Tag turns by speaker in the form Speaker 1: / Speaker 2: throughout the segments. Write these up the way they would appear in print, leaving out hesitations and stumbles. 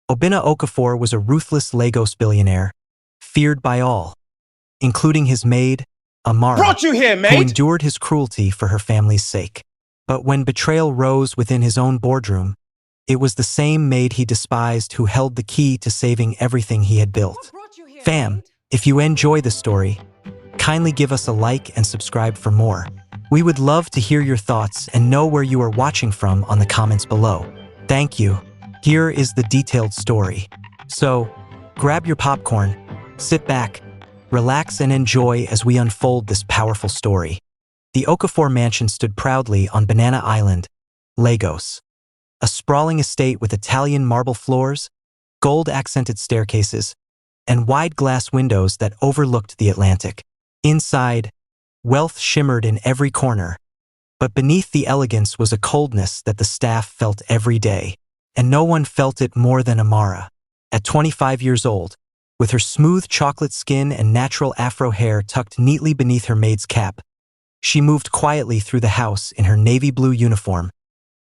Speaker 1: Obinna Okafor was a ruthless Lagos billionaire, feared by all, including his maid, Amara,
Speaker 2: Brought you here,
Speaker 1: who
Speaker 2: Maid!
Speaker 1: endured his cruelty for her family's sake. But when betrayal rose within his own boardroom, it was the same maid he despised who held the key to saving everything he had built. Fam, if you enjoy the story, kindly give us a like and subscribe for more. We would love to hear your thoughts and know where you are watching from on the comments below. Thank you. Here is the detailed story. So, grab your popcorn, sit back, relax and enjoy as we unfold this powerful story. The Okafor mansion stood proudly on Banana Island, Lagos. A sprawling estate with Italian marble floors, gold-accented staircases, and wide glass windows that overlooked the Atlantic. Inside, wealth shimmered in every corner, but beneath the elegance was a coldness that the staff felt every day, and no one felt it more than Amara. At 25 years old, with her smooth chocolate skin and natural afro hair tucked neatly beneath her maid's cap, she moved quietly through the house in her navy blue uniform,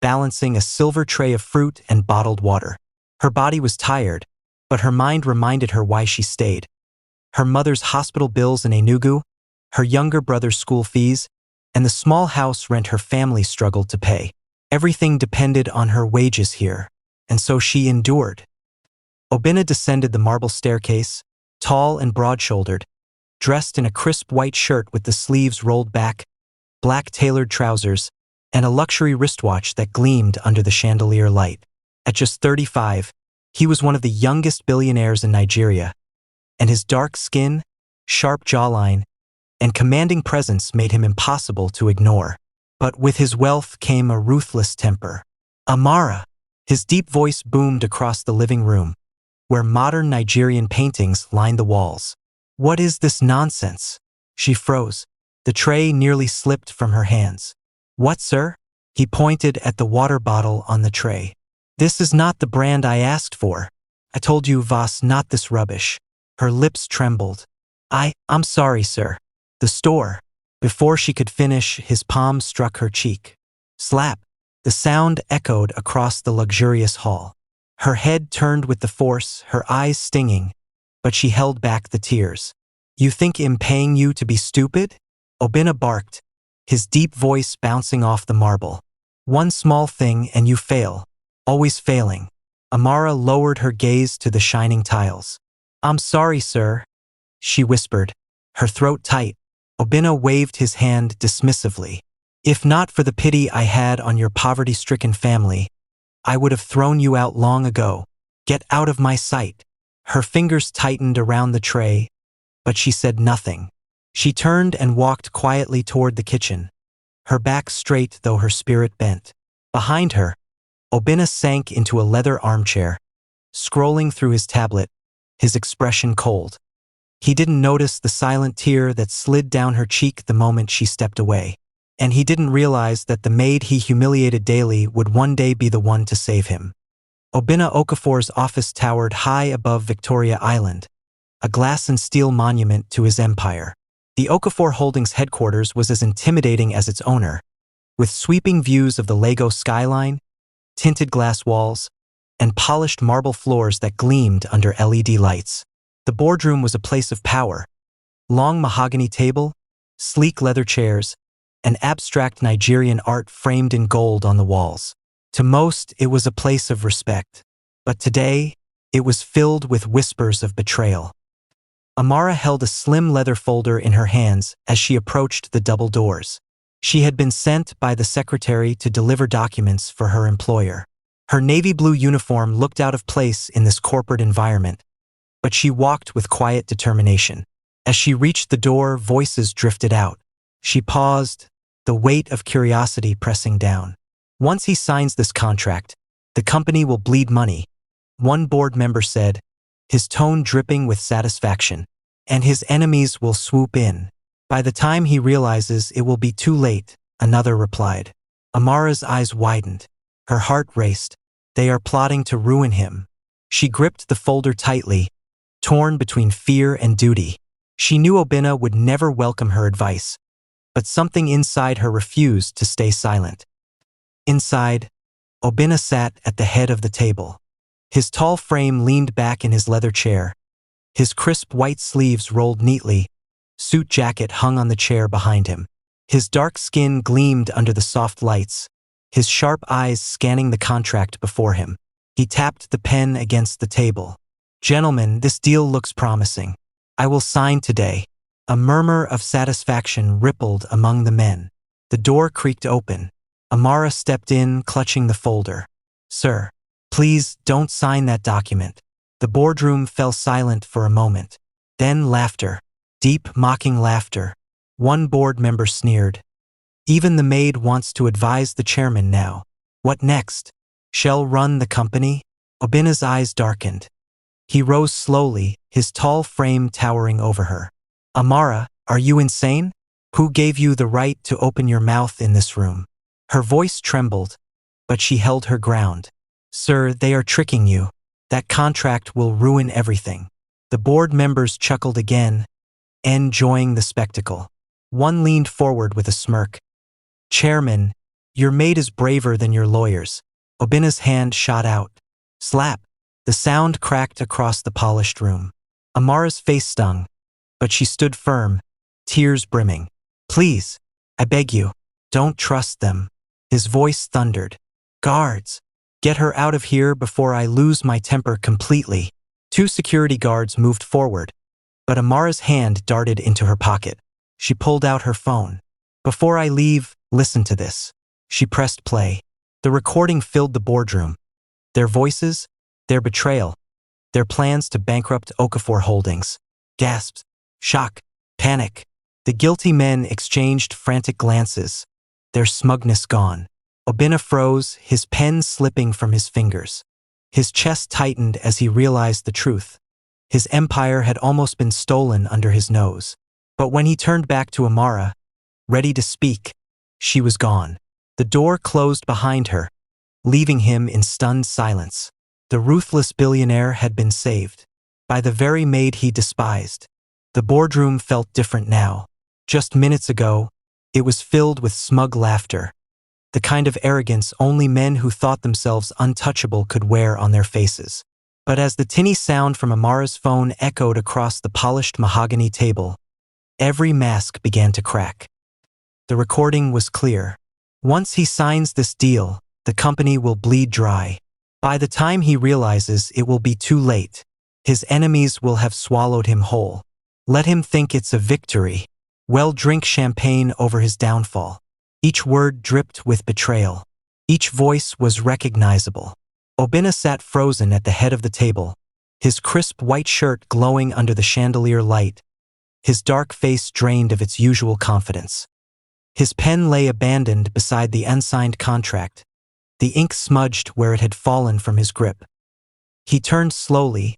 Speaker 1: balancing a silver tray of fruit and bottled water. Her body was tired, but her mind reminded her why she stayed. Her mother's hospital bills in Enugu, her younger brother's school fees, and the small house rent her family struggled to pay. Everything depended on her wages here, and so she endured. Obinna descended the marble staircase, tall and broad-shouldered, dressed in a crisp white shirt with the sleeves rolled back, black tailored trousers, and a luxury wristwatch that gleamed under the chandelier light. At just 35, he was one of the youngest billionaires in Nigeria, and his dark skin, sharp jawline, and commanding presence made him impossible to ignore. But with his wealth came a ruthless temper. Amara! His deep voice boomed across the living room, where modern Nigerian paintings lined the walls. What is this nonsense? She froze. The tray nearly slipped from her hands. What, sir? He pointed at the water bottle on the tray. This is not the brand I asked for. I told you, Voss, not this rubbish. Her lips trembled. I'm sorry, sir. The store. Before she could finish, his palm struck her cheek. Slap. The sound echoed across the luxurious hall. Her head turned with the force, her eyes stinging, but she held back the tears. You think I'm paying you to be stupid? Obinna barked, his deep voice bouncing off the marble. One small thing and you fail. Always failing. Amara lowered her gaze to the shining tiles. I'm sorry, sir, she whispered, her throat tight. Obinna waved his hand dismissively. If not for the pity I had on your poverty-stricken family, I would have thrown you out long ago. Get out of my sight. Her fingers tightened around the tray, but she said nothing. She turned and walked quietly toward the kitchen, her back straight though her spirit bent. Behind her, Obinna sank into a leather armchair, scrolling through his tablet, his expression cold. He didn't notice the silent tear that slid down her cheek the moment she stepped away. And he didn't realize that the maid he humiliated daily would one day be the one to save him. Obinna Okafor's office towered high above Victoria Island, a glass and steel monument to his empire. The Okafor Holdings headquarters was as intimidating as its owner, with sweeping views of the Lagos skyline, tinted glass walls, and polished marble floors that gleamed under LED lights. The boardroom was a place of power. Long mahogany table, sleek leather chairs, and abstract Nigerian art framed in gold on the walls. To most, it was a place of respect. But today, it was filled with whispers of betrayal. Amara held a slim leather folder in her hands as she approached the double doors. She had been sent by the secretary to deliver documents for her employer. Her navy blue uniform looked out of place in this corporate environment, but she walked with quiet determination. As she reached the door, voices drifted out. She paused, the weight of curiosity pressing down. Once he signs this contract, the company will bleed money, one board member said, his tone dripping with satisfaction, and his enemies will swoop in. By the time he realizes it will be too late, another replied. Amara's eyes widened. Her heart raced. They are plotting to ruin him. She gripped the folder tightly, torn between fear and duty. She knew Obinna would never welcome her advice, but something inside her refused to stay silent. Inside, Obinna sat at the head of the table. His tall frame leaned back in his leather chair. His crisp white sleeves rolled neatly, suit jacket hung on the chair behind him. His dark skin gleamed under the soft lights, his sharp eyes scanning the contract before him. He tapped the pen against the table. "Gentlemen, this deal looks promising. I will sign today." A murmur of satisfaction rippled among the men. The door creaked open. Amara stepped in, clutching the folder. "Sir, please don't sign that document." The boardroom fell silent for a moment. Then laughter. Deep, mocking laughter. One board member sneered. "Even the maid wants to advise the chairman now. What next? Shall run the company?" Obina's eyes darkened. He rose slowly, his tall frame towering over her. "Amara, are you insane? Who gave you the right to open your mouth in this room?" Her voice trembled, but she held her ground. "Sir, they are tricking you. That contract will ruin everything." The board members chuckled again, enjoying the spectacle. One leaned forward with a smirk. "Chairman, your maid is braver than your lawyers." Obina's hand shot out. Slap! The sound cracked across the polished room. Amara's face stung, but she stood firm, tears brimming. "Please, I beg you, don't trust them." His voice thundered. "Guards, get her out of here before I lose my temper completely." Two security guards moved forward, but Amara's hand darted into her pocket. She pulled out her phone. "Before I leave, listen to this." She pressed play. The recording filled the boardroom. Their voices, their betrayal, their plans to bankrupt Okafor Holdings. Gasps, shock, panic. The guilty men exchanged frantic glances, their smugness gone. Obina froze, his pen slipping from his fingers. His chest tightened as he realized the truth. His empire had almost been stolen under his nose. But when he turned back to Amara, ready to speak, she was gone. The door closed behind her, leaving him in stunned silence. The ruthless billionaire had been saved by the very maid he despised. The boardroom felt different now. Just minutes ago, it was filled with smug laughter, the kind of arrogance only men who thought themselves untouchable could wear on their faces. But as the tinny sound from Amara's phone echoed across the polished mahogany table, every mask began to crack. The recording was clear. Once he signs this deal, the company will bleed dry. By the time he realizes it will be too late, his enemies will have swallowed him whole. Let him think it's a victory. Well, drink champagne over his downfall. Each word dripped with betrayal. Each voice was recognizable. Obina sat frozen at the head of the table, his crisp white shirt glowing under the chandelier light, his dark face drained of its usual confidence. His pen lay abandoned beside the unsigned contract, the ink smudged where it had fallen from his grip. He turned slowly,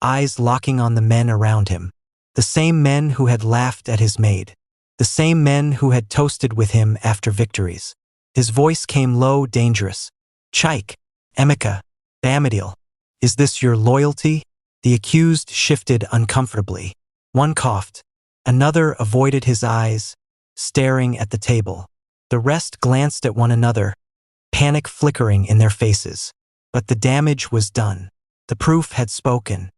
Speaker 1: eyes locking on the men around him. The same men who had laughed at his maid. The same men who had toasted with him after victories. His voice came low, dangerous. "Chaik, Emeka, Bamadil, is this your loyalty?" The accused shifted uncomfortably. One coughed. Another avoided his eyes, staring at the table. The rest glanced at one another, panic flickering in their faces. But the damage was done. The proof had spoken.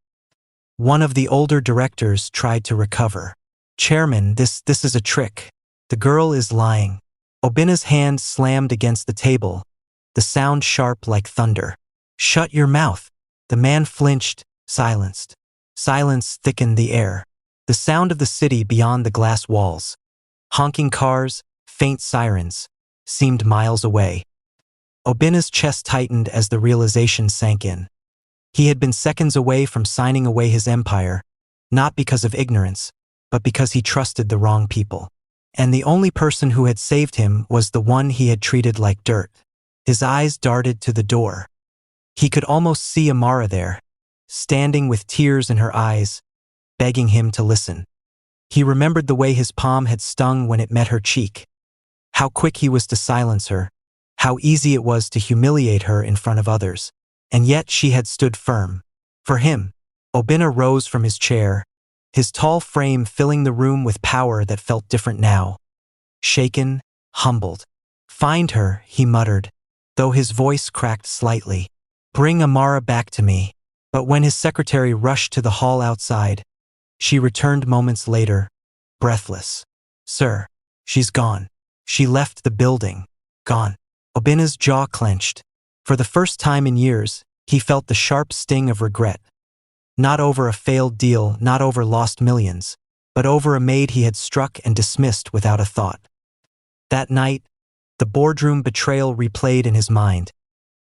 Speaker 1: One of the older directors tried to recover. "Chairman, this is a trick. The girl is lying." Obina's hand slammed against the table, the sound sharp like thunder. "Shut your mouth." The man flinched, silenced. Silence thickened the air. The sound of the city beyond the glass walls, honking cars, faint sirens, seemed miles away. Obina's chest tightened as the realization sank in. He had been seconds away from signing away his empire, not because of ignorance, but because he trusted the wrong people. And the only person who had saved him was the one he had treated like dirt. His eyes darted to the door. He could almost see Amara there, standing with tears in her eyes, begging him to listen. He remembered the way his palm had stung when it met her cheek. How quick he was to silence her, how easy it was to humiliate her in front of others. And yet she had stood firm. For him, Obina rose from his chair, his tall frame filling the room with power that felt different now. Shaken, humbled. "Find her," he muttered, though his voice cracked slightly. Bring Amara back to me. But when his secretary rushed to the hall outside, she returned moments later, breathless. Sir, she's gone. She left the building. Gone. Obina's jaw clenched. For the first time in years, he felt the sharp sting of regret. Not over a failed deal, not over lost millions, but over a maid he had struck and dismissed without a thought. That night, the boardroom betrayal replayed in his mind,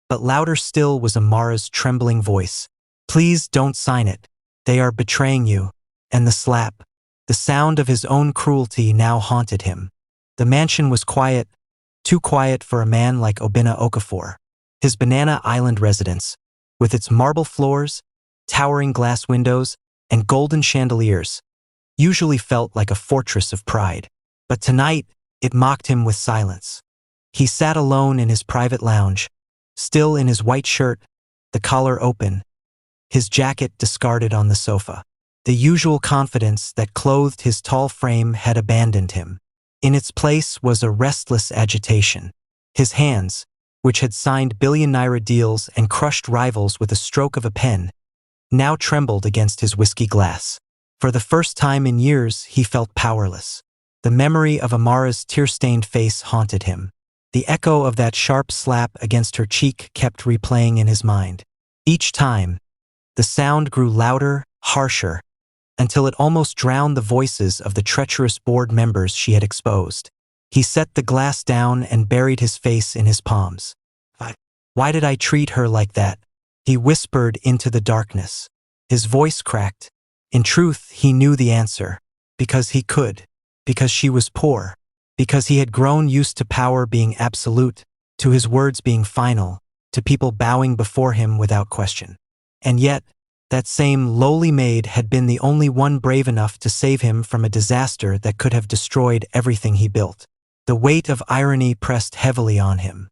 Speaker 1: but louder still was Amara's trembling voice. Please don't sign it. They are betraying you. And the slap. The sound of his own cruelty now haunted him. The mansion was quiet, too quiet for a man like Obina Okafor. His Banana Island residence, with its marble floors, towering glass windows, and golden chandeliers, usually felt like a fortress of pride. But tonight, it mocked him with silence. He sat alone in his private lounge, still in his white shirt, the collar open, his jacket discarded on the sofa. The usual confidence that clothed his tall frame had abandoned him. In its place was a restless agitation. His hands, which had signed billion-naira deals and crushed rivals with a stroke of a pen, now trembled against his whiskey glass. For the first time in years, he felt powerless. The memory of Amara's tear-stained face haunted him. The echo of that sharp slap against her cheek kept replaying in his mind. Each time, the sound grew louder, harsher, until it almost drowned the voices of the treacherous board members she had exposed. He set the glass down and buried his face in his palms. Why did I treat her like that? He whispered into the darkness. His voice cracked. In truth, he knew the answer. Because he could. Because she was poor. Because he had grown used to power being absolute, to his words being final, to people bowing before him without question. And yet, that same lowly maid had been the only one brave enough to save him from a disaster that could have destroyed everything he built. The weight of irony pressed heavily on him.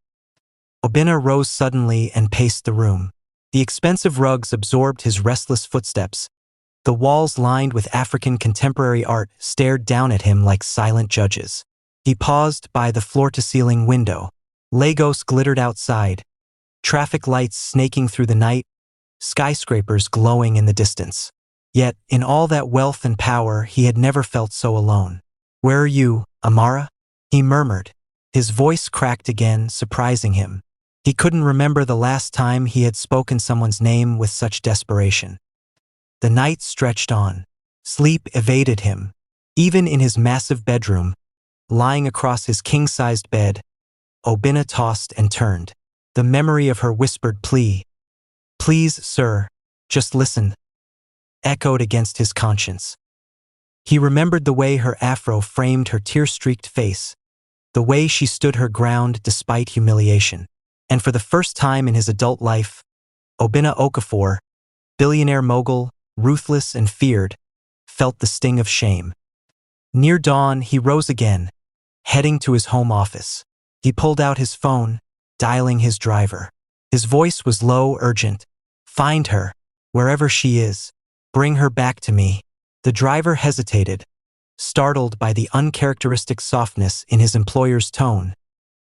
Speaker 1: Obina rose suddenly and paced the room. The expensive rugs absorbed his restless footsteps. The walls lined with African contemporary art stared down at him like silent judges. He paused by the floor-to-ceiling window. Lagos glittered outside, traffic lights snaking through the night, skyscrapers glowing in the distance. Yet, in all that wealth and power, he had never felt so alone. Where are you, Amara? He murmured. His voice cracked again, surprising him. He couldn't remember the last time he had spoken someone's name with such desperation. The night stretched on. Sleep evaded him. Even in his massive bedroom, lying across his king-sized bed, Obina tossed and turned. The memory of her whispered plea, "Please, sir, just listen," echoed against his conscience. He remembered the way her afro framed her tear-streaked face, the way she stood her ground despite humiliation. And for the first time in his adult life, Obina Okafor, billionaire mogul, ruthless and feared, felt the sting of shame. Near dawn, he rose again, heading to his home office. He pulled out his phone, dialing his driver. His voice was low, urgent. "Find her, wherever she is. Bring her back to me." The driver hesitated, startled by the uncharacteristic softness in his employer's tone,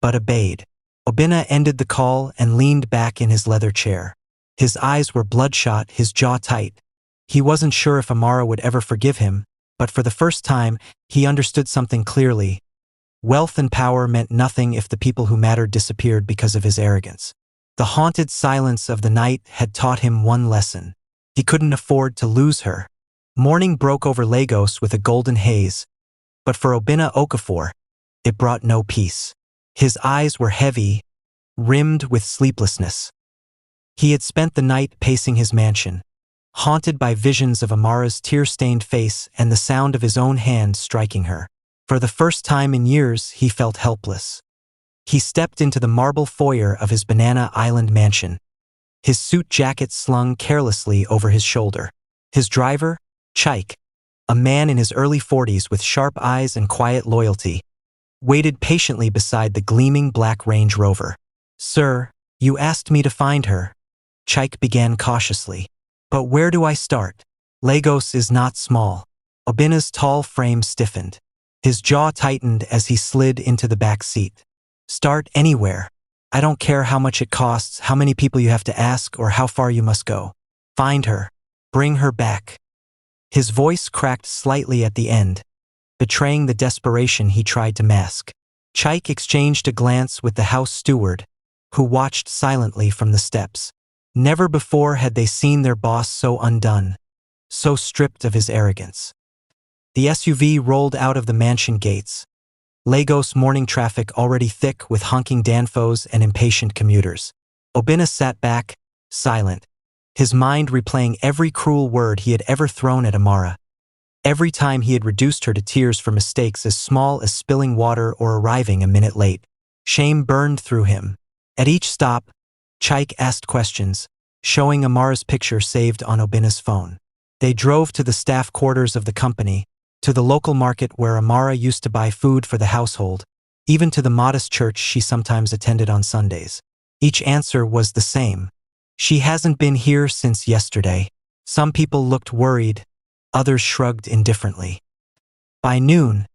Speaker 1: but obeyed. Obina ended the call and leaned back in his leather chair. His eyes were bloodshot, his jaw tight. He wasn't sure if Amara would ever forgive him, but for the first time, he understood something clearly. Wealth and power meant nothing if the people who mattered disappeared because of his arrogance. The haunted silence of the night had taught him one lesson. He couldn't afford to lose her. Morning broke over Lagos with a golden haze, but for Obina Okafor, it brought no peace. His eyes were heavy, rimmed with sleeplessness. He had spent the night pacing his mansion, haunted by visions of Amara's tear-stained face and the sound of his own hand striking her. For the first time in years, he felt helpless. He stepped into the marble foyer of his Banana Island mansion, his suit jacket slung carelessly over his shoulder. His driver, Chaik, a man in his early 40s with sharp eyes and quiet loyalty, waited patiently beside the gleaming black Range Rover. "Sir, you asked me to find her," Chaik began cautiously. "But where do I start? Lagos is not small." Obina's tall frame stiffened. His jaw tightened as he slid into the back seat. "Start anywhere. I don't care how much it costs, how many people you have to ask, or how far you must go. Find her. Bring her back." His voice cracked slightly at the end, betraying the desperation he tried to mask. Chaik exchanged a glance with the house steward, who watched silently from the steps. Never before had they seen their boss so undone, so stripped of his arrogance. The SUV rolled out of the mansion gates. Lagos morning traffic already thick with honking danfos and impatient commuters. Obinna sat back, silent, his mind replaying every cruel word he had ever thrown at Amara. Every time he had reduced her to tears for mistakes as small as spilling water or arriving a minute late. Shame burned through him. At each stop, Chaik asked questions, showing Amara's picture saved on Obinna's phone. They drove to the staff quarters of the company, to the local market where Amara used to buy food for the household, even to the modest church she sometimes attended on Sundays. Each answer was the same. She hasn't been here since yesterday. Some people looked worried, others shrugged indifferently. By noon,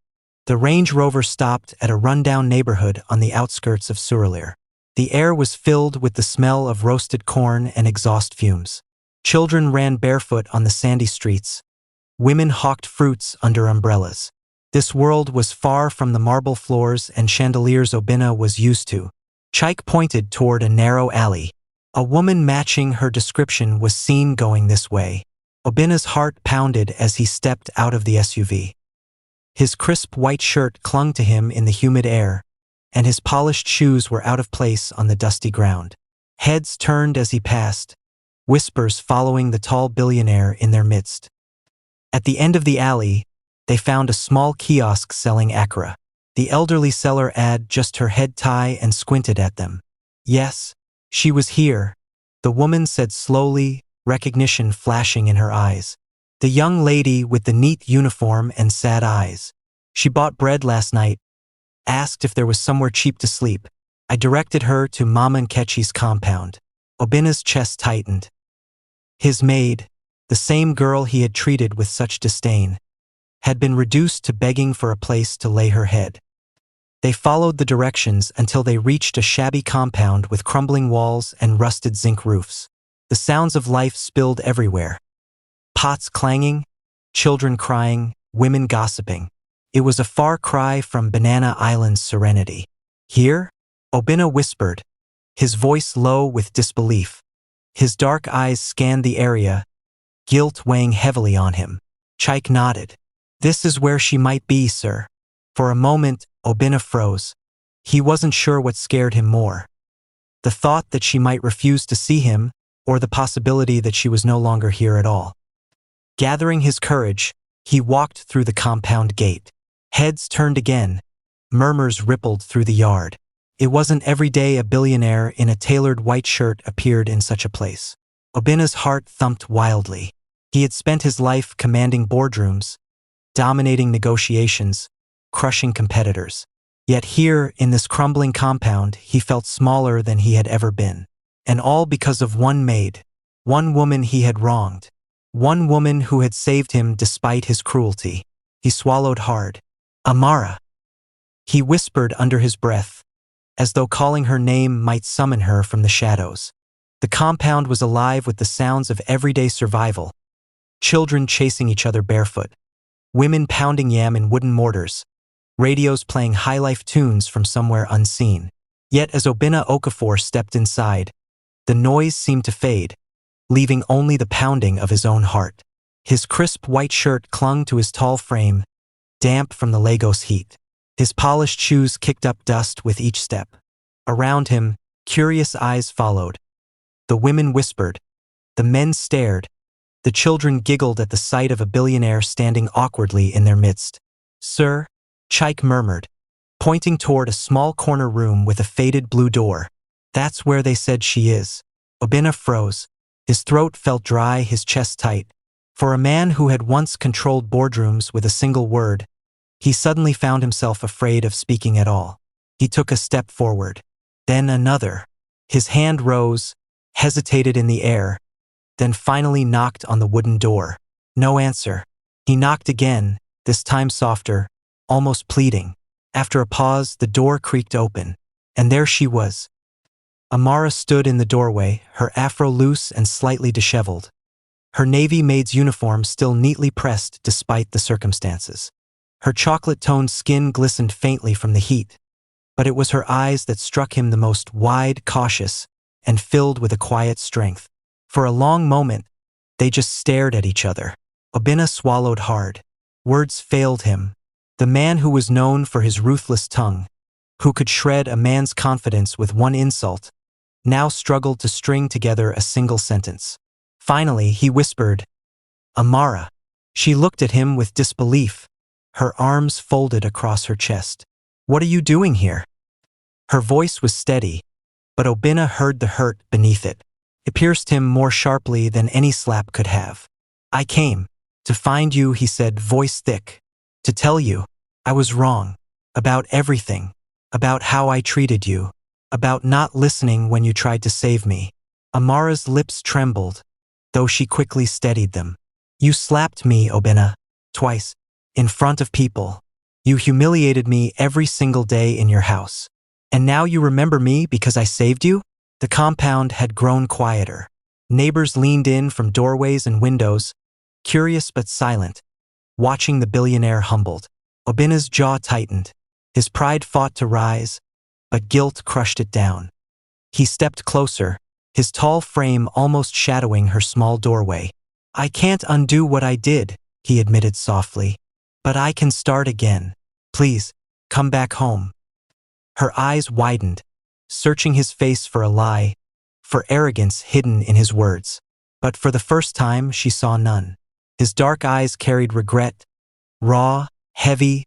Speaker 1: the Range Rover stopped at a rundown neighborhood on the outskirts of Suralere. The air was filled with the smell of roasted corn and exhaust fumes. Children ran barefoot on the sandy streets. Women hawked fruits under umbrellas. This world was far from the marble floors and chandeliers Obinna was used to. Chaik pointed toward a narrow alley. A woman matching her description was seen going this way. Obinna's heart pounded as he stepped out of the SUV. His crisp white shirt clung to him in the humid air, and his polished shoes were out of place on the dusty ground. Heads turned as he passed, whispers following the tall billionaire in their midst. At the end of the alley, they found a small kiosk selling askreddit. The elderly seller had just her head tie and squinted at them. "Yes, she was here," the woman said slowly, recognition flashing in her eyes. The young lady with the neat uniform and sad eyes. "She bought bread last night, asked if there was somewhere cheap to sleep. I directed her to Mama Nkechi's compound." Obinna's chest tightened. His maid, the same girl he had treated with such disdain, had been reduced to begging for a place to lay her head. They followed the directions until they reached a shabby compound with crumbling walls and rusted zinc roofs. The sounds of life spilled everywhere. Pots clanging, children crying, women gossiping. It was a far cry from Banana Island's serenity. "Here?" Obinna whispered, his voice low with disbelief. His dark eyes scanned the area, guilt weighing heavily on him. Chaik nodded. "This is where she might be, sir." For a moment, Obinna froze. He wasn't sure what scared him more. The thought that she might refuse to see him, or the possibility that she was no longer here at all. Gathering his courage, he walked through the compound gate. Heads turned again. Murmurs rippled through the yard. It wasn't every day a billionaire in a tailored white shirt appeared in such a place. Obinna's heart thumped wildly. He had spent his life commanding boardrooms, dominating negotiations, crushing competitors. Yet here, in this crumbling compound, he felt smaller than he had ever been. And all because of one maid, one woman he had wronged, one woman who had saved him despite his cruelty. He swallowed hard. "Amara," he whispered under his breath, as though calling her name might summon her from the shadows. The compound was alive with the sounds of everyday survival. Children chasing each other barefoot. Women pounding yam in wooden mortars. Radios playing high-life tunes from somewhere unseen. Yet as Obinna Okafor stepped inside, the noise seemed to fade, leaving only the pounding of his own heart. His crisp white shirt clung to his tall frame, damp from the Lagos heat. His polished shoes kicked up dust with each step. Around him, curious eyes followed. The women whispered. The men stared. The children giggled at the sight of a billionaire standing awkwardly in their midst. "Sir," Chaik murmured, pointing toward a small corner room with a faded blue door. "That's where they said she is." Obinna froze. His throat felt dry, his chest tight. For a man who had once controlled boardrooms with a single word, he suddenly found himself afraid of speaking at all. He took a step forward, then another. His hand rose, hesitated in the air, then finally knocked on the wooden door. No answer. He knocked again, this time softer, almost pleading. After a pause, the door creaked open, and there she was. Amara stood in the doorway, her afro loose and slightly disheveled. Her navy maid's uniform still neatly pressed despite the circumstances. Her chocolate-toned skin glistened faintly from the heat, but it was her eyes that struck him the most wide, cautious, and filled with a quiet strength. For a long moment, they just stared at each other. Obinna swallowed hard. Words failed him. The man who was known for his ruthless tongue, who could shred a man's confidence with one insult, now struggled to string together a single sentence. Finally, he whispered, "Amara." She looked at him with disbelief, her arms folded across her chest. "What are you doing here?" Her voice was steady, but Obinna heard the hurt beneath it. It pierced him more sharply than any slap could have. "I came to find you," he said, voice thick, "to tell you I was wrong about everything, about how I treated you, about not listening when you tried to save me." Amara's lips trembled, though she quickly steadied them. "You slapped me, Obinna, twice, in front of people. You humiliated me every single day in your house. And now you remember me because I saved you?" The compound had grown quieter. Neighbors leaned in from doorways and windows, curious but silent, watching the billionaire humbled. Obinna's jaw tightened. His pride fought to rise, but guilt crushed it down. He stepped closer, his tall frame almost shadowing her small doorway. "I can't undo what I did," he admitted softly, "but I can start again. Please, come back home." Her eyes widened, searching his face for a lie, for arrogance hidden in his words. But for the first time, she saw none. His dark eyes carried regret, raw, heavy,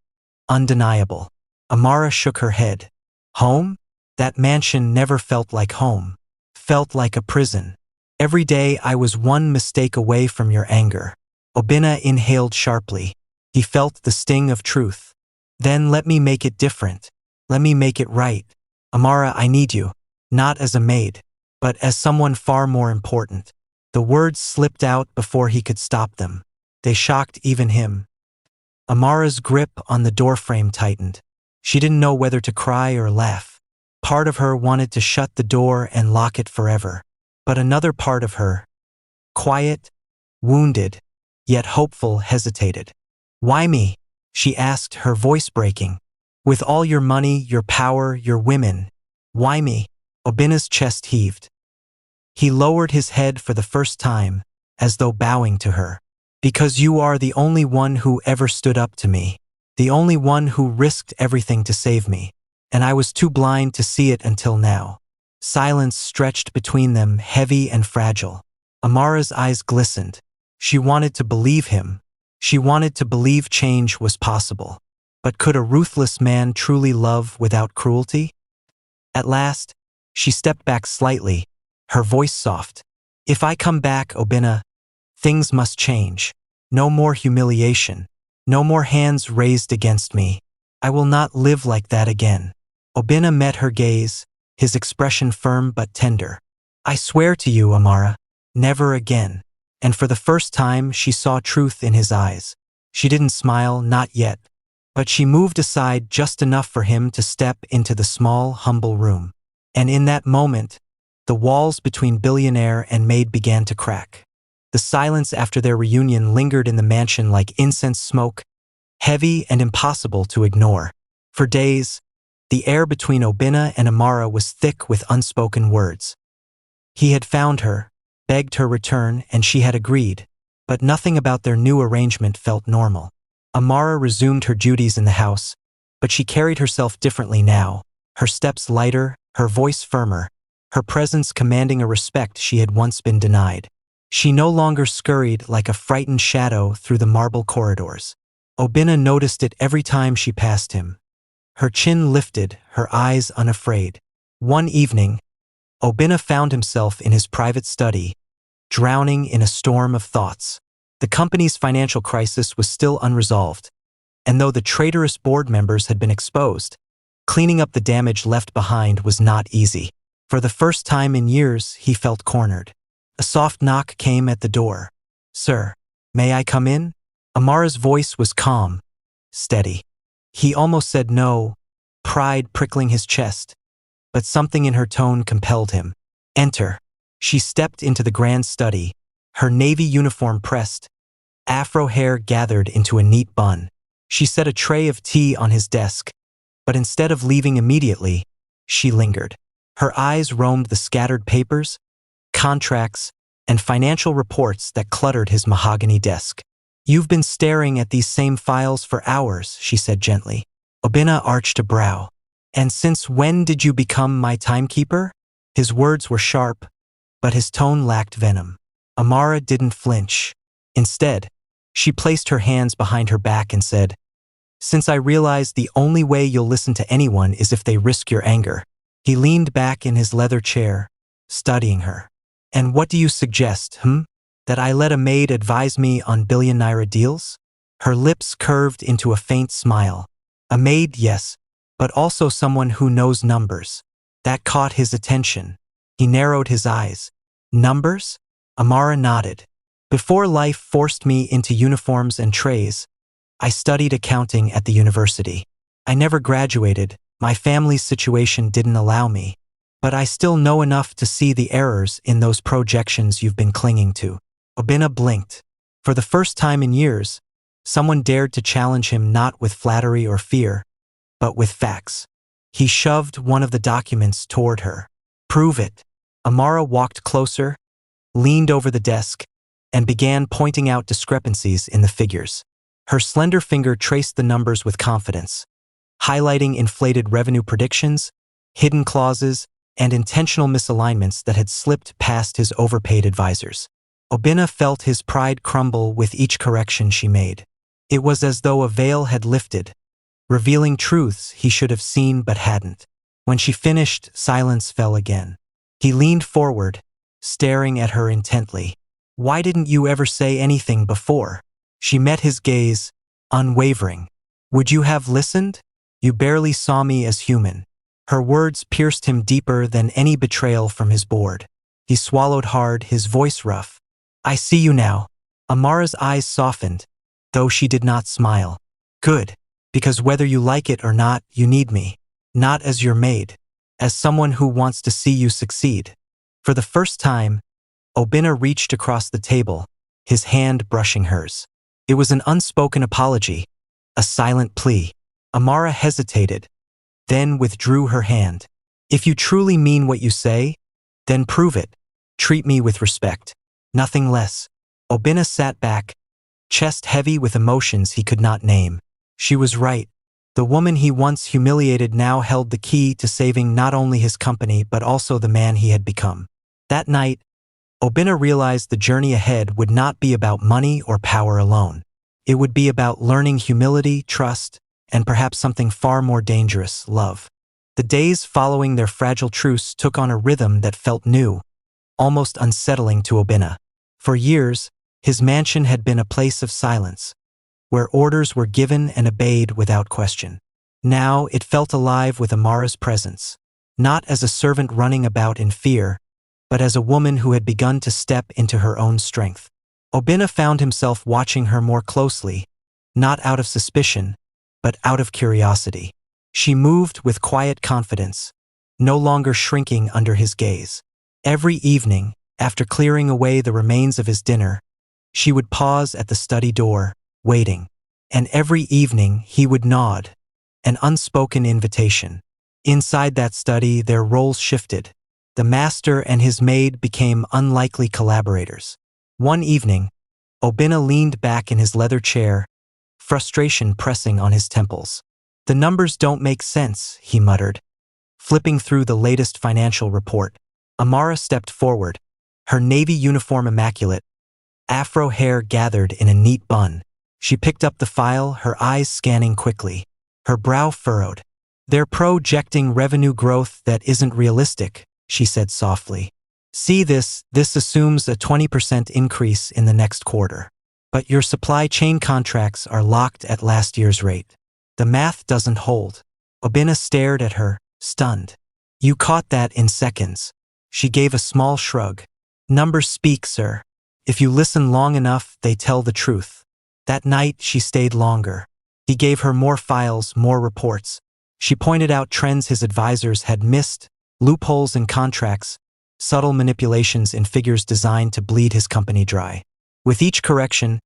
Speaker 1: undeniable. Amara shook her head. "Home? That mansion never felt like home. Felt like a prison. Every day I was one mistake away from your anger." Obinna inhaled sharply. He felt the sting of truth. "Then let me make it different. Let me make it right. Amara, I need you, not as a maid, but as someone far more important." The words slipped out before he could stop them. They shocked even him. Amara's grip on the doorframe tightened. She didn't know whether to cry or laugh. Part of her wanted to shut the door and lock it forever. But another part of her, quiet, wounded, yet hopeful, hesitated. "Why me?" she asked, her voice breaking. "With all your money, your power, your women, why me?" Obinna's chest heaved. He lowered his head for the first time, as though bowing to her. "Because you are the only one who ever stood up to me, the only one who risked everything to save me, and I was too blind to see it until now." Silence stretched between them, heavy and fragile. Amara's eyes glistened. She wanted to believe him. She wanted to believe change was possible. But could a ruthless man truly love without cruelty? At last, she stepped back slightly, her voice soft. "If I come back, Obinna, things must change. No more humiliation. No more hands raised against me. I will not live like that again." Obinna met her gaze, his expression firm but tender. "I swear to you, Amara, never again." And for the first time, she saw truth in his eyes. She didn't smile, not yet, but she moved aside just enough for him to step into the small, humble room. And in that moment, the walls between billionaire and maid began to crack. The silence after their reunion lingered in the mansion like incense smoke, heavy and impossible to ignore. For days, the air between Obinna and Amara was thick with unspoken words. He had found her, begged her return, and she had agreed, but nothing about their new arrangement felt normal. Amara resumed her duties in the house, but she carried herself differently now, her steps lighter, her voice firmer, her presence commanding a respect she had once been denied. She no longer scurried like a frightened shadow through the marble corridors. Obinna noticed it every time she passed him. Her chin lifted, her eyes unafraid. One evening, Obinna found himself in his private study, drowning in a storm of thoughts. The company's financial crisis was still unresolved, and though the traitorous board members had been exposed, cleaning up the damage left behind was not easy. For the first time in years, he felt cornered. A soft knock came at the door. "Sir, may I come in?" Amara's voice was calm, steady. He almost said no, pride prickling his chest. but something in her tone compelled him. Enter. She stepped into the grand study, her navy uniform pressed, afro hair gathered into a neat bun. She set a tray of tea on his desk, but instead of leaving immediately, she lingered. Her eyes roamed the scattered papers, contracts, and financial reports that cluttered his mahogany desk. You've been staring at these same files for hours, she said gently. Obinna arched a brow. And since when did you become my timekeeper? His words were sharp, but his tone lacked venom. Amara didn't flinch. Instead, she placed her hands behind her back and said, Since I realize the only way you'll listen to anyone is if they risk your anger. He leaned back in his leather chair, studying her. And what do you suggest, That I let a maid advise me on billion-naira deals? Her lips curved into a faint smile. A maid, yes, but also someone who knows numbers. That caught his attention. He narrowed his eyes. Numbers? Amara nodded. Before life forced me into uniforms and trays, I studied accounting at the university. I never graduated, my family's situation didn't allow me, but I still know enough to see the errors in those projections you've been clinging to. Obinna blinked. For the first time in years, someone dared to challenge him not with flattery or fear, but with facts. He shoved one of the documents toward her. Prove it. Amara walked closer, leaned over the desk, and began pointing out discrepancies in the figures. Her slender finger traced the numbers with confidence, highlighting inflated revenue predictions, hidden clauses, and intentional misalignments that had slipped past his overpaid advisors. Obinna felt his pride crumble with each correction she made. It was as though a veil had lifted, revealing truths he should have seen but hadn't. When she finished, silence fell again. He leaned forward, staring at her intently. Why didn't you ever say anything before? She met his gaze, unwavering. Would you have listened? You barely saw me as human. Her words pierced him deeper than any betrayal from his board. He swallowed hard, his voice rough. I see you now. Amara's eyes softened, though she did not smile. Good, because whether you like it or not, you need me. Not as your maid, as someone who wants to see you succeed. For the first time, Obinna reached across the table, his hand brushing hers. It was an unspoken apology, a silent plea. Amara hesitated, then withdrew her hand. If you truly mean what you say, then prove it. Treat me with respect. Nothing less. Obinna sat back, chest heavy with emotions he could not name. She was right. The woman he once humiliated now held the key to saving not only his company but also the man he had become. That night, Obinna realized the journey ahead would not be about money or power alone. It would be about learning humility, trust, and perhaps something far more dangerous, love. The days following their fragile truce took on a rhythm that felt new, almost unsettling to Obinna. For years, his mansion had been a place of silence, where orders were given and obeyed without question. Now it felt alive with Amara's presence, not as a servant running about in fear, but as a woman who had begun to step into her own strength. Obinna found himself watching her more closely, not out of suspicion, but out of curiosity. She moved with quiet confidence, no longer shrinking under his gaze. Every evening, after clearing away the remains of his dinner, she would pause at the study door, waiting. And every evening he would nod, an unspoken invitation. Inside that study, their roles shifted. The master and his maid became unlikely collaborators. One evening, Obinna leaned back in his leather chair, frustration pressing on his temples. The numbers don't make sense, he muttered, flipping through the latest financial report. Amara stepped forward, her navy uniform immaculate, afro hair gathered in a neat bun. She picked up the file, her eyes scanning quickly, her brow furrowed. They're projecting revenue growth that isn't realistic, she said softly. See this assumes a 20% increase in the next quarter. But your supply chain contracts are locked at last year's rate. The math doesn't hold. Obinna stared at her, stunned. You caught that in seconds. She gave a small shrug. Numbers speak, sir. If you listen long enough, they tell the truth. That night, she stayed longer. He gave her more files, more reports. She pointed out trends his advisors had missed, loopholes in contracts, subtle manipulations in figures designed to bleed his company dry. With each correction,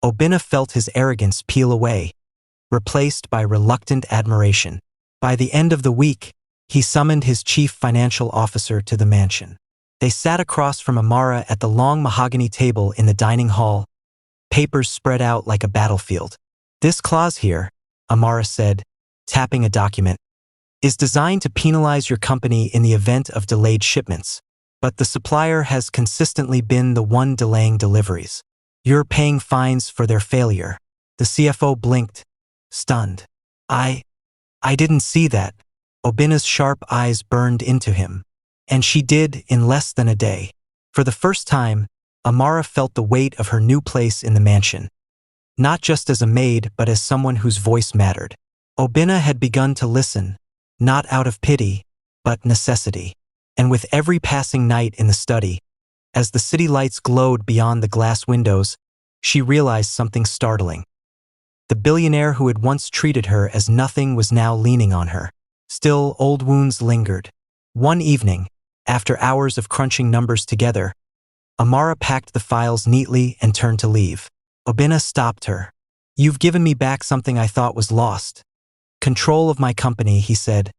Speaker 1: Obinna felt his arrogance peel away, replaced by reluctant admiration. By the end of the week, he summoned his chief financial officer to the mansion. They sat across from Amara at the long mahogany table in the dining hall, papers spread out like a battlefield. This clause here, Amara said, tapping a document, is designed to penalize your company in the event of delayed shipments, but the supplier has consistently been the one delaying deliveries. You're paying fines for their failure. The CFO blinked, stunned. I didn't see that. Obinna's sharp eyes burned into him. And she did in less than a day. For the first time, Amara felt the weight of her new place in the mansion. Not just as a maid, but as someone whose voice mattered. Obinna had begun to listen, not out of pity, but necessity. And with every passing night in the study, as the city lights glowed beyond the glass windows, she realized something startling. The billionaire who had once treated her as nothing was now leaning on her. Still, old wounds lingered. One evening, after hours of crunching numbers together, Amara packed the files neatly and turned to leave. Obinna stopped her. "You've given me back something I thought was lost. Control of my company," he said,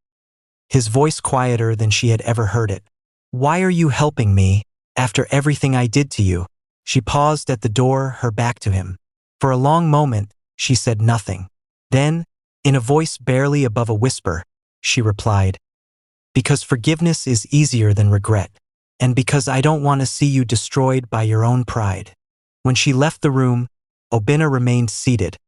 Speaker 1: his voice quieter than she had ever heard it. "Why are you helping me, after everything I did to you?" She paused at the door, her back to him. For a long moment, she said nothing. Then, in a voice barely above a whisper, she replied, "Because forgiveness is easier than regret, and because I don't want to see you destroyed by your own pride." When she left the room, Obinna remained seated,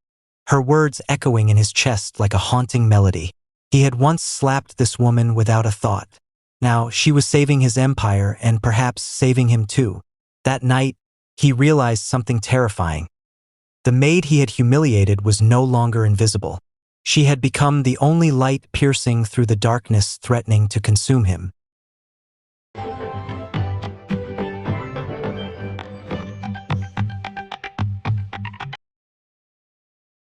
Speaker 1: her words echoing in his chest like a haunting melody. He had once slapped this woman without a thought. Now she was saving his empire and perhaps saving him too. That night, he realized something terrifying. The maid he had humiliated was no longer invisible. She had become the only light piercing through the darkness threatening to consume him.